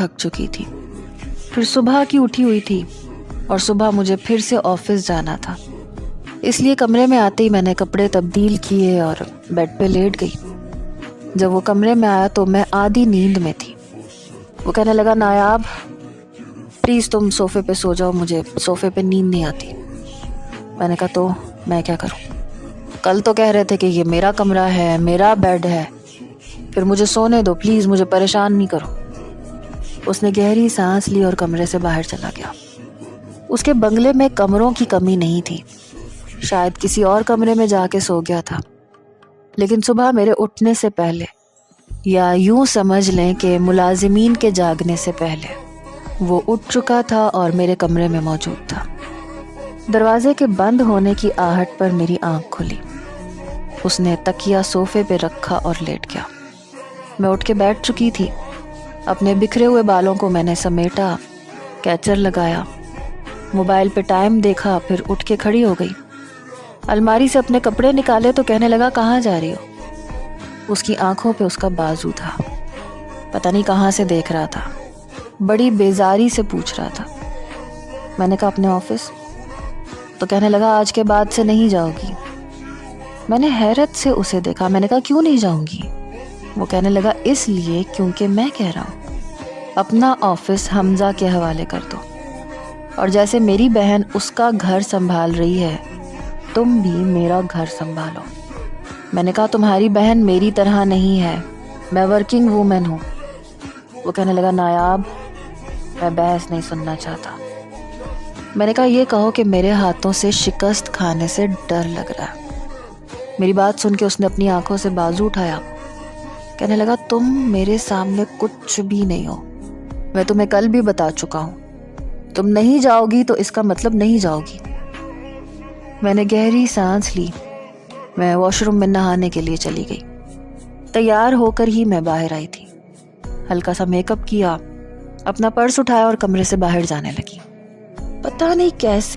थक चुकी थी, फिर सुबह की उठी हुई थी और सुबह मुझे फिर से ऑफिस जाना था, इसलिए कमरे में आते ही मैंने कपड़े तब्दील किए और बेड पे लेट गई। जब वो कमरे में आया तो मैं आधी नींद में थी। वो कहने लगा, नायाब प्लीज़ तुम सोफ़े पे सो जाओ, मुझे सोफ़े पे नींद नहीं आती। मैंने कहा तो मैं क्या करूं? कल तो कह रहे थे कि ये मेरा कमरा है, मेरा बेड है, फिर मुझे सोने दो प्लीज़, मुझे परेशान नहीं करो। उसने गहरी सांस ली और कमरे से बाहर चला गया। उसके बंगले में कमरों की कमी नहीं थी, शायद किसी और कमरे में जाके सो गया था। लेकिन सुबह मेरे उठने से पहले, या यूं समझ लें कि मुलाजिमीन के जागने से पहले, वो उठ चुका था और मेरे कमरे में मौजूद था। दरवाजे के बंद होने की आहट पर मेरी आंख खुली। उसने तकिया सोफे पे रखा और लेट गया। मैं उठ के बैठ चुकी थी। अपने बिखरे हुए बालों को मैंने समेटा, कैचर लगाया, मोबाइल पे टाइम देखा, फिर उठ के खड़ी हो गई। अलमारी से अपने कपड़े निकाले तो कहने लगा, कहाँ जा रही हो? उसकी आंखों पे उसका बाजू था, पता नहीं कहाँ से देख रहा था, बड़ी बेजारी से पूछ रहा था। मैंने कहा अपने ऑफिस। तो कहने लगा, आज के बाद से नहीं जाओगी। मैंने हैरत से उसे देखा। मैंने कहा, क्यों नहीं जाऊंगी? वो कहने लगा, इसलिए क्योंकि मैं कह रहा हूँ अपना ऑफिस हमजा के हवाले कर दो, और जैसे मेरी बहन उसका घर संभाल रही है, तुम भी मेरा घर संभालो। मैंने कहा, तुम्हारी बहन मेरी तरह नहीं है, मैं वर्किंग वूमेन हूँ। वो कहने लगा, नायाब मैं बहस नहीं सुनना चाहता। मैंने कहा, ये कहो कि मेरे हाथों से शिकस्त खाने से डर लग रहा है। मेरी बात सुन के उसने अपनी आंखों से बाजू उठाया। कहने लगा, तुम मेरे सामने कुछ भी नहीं हो। मैं तुम्हें कल भी बता चुका हूँ, तुम नहीं जाओगी तो इसका मतलब नहीं जाओगी। मैंने गहरी सांस ली। मैं वॉशरूम में नहाने के लिए चली गई। तैयार होकर ही मैं बाहर आई थी। हल्का सा मेकअप किया, अपना पर्स उठाया और कमरे से बाहर जाने लगी। पता नहीं कैसे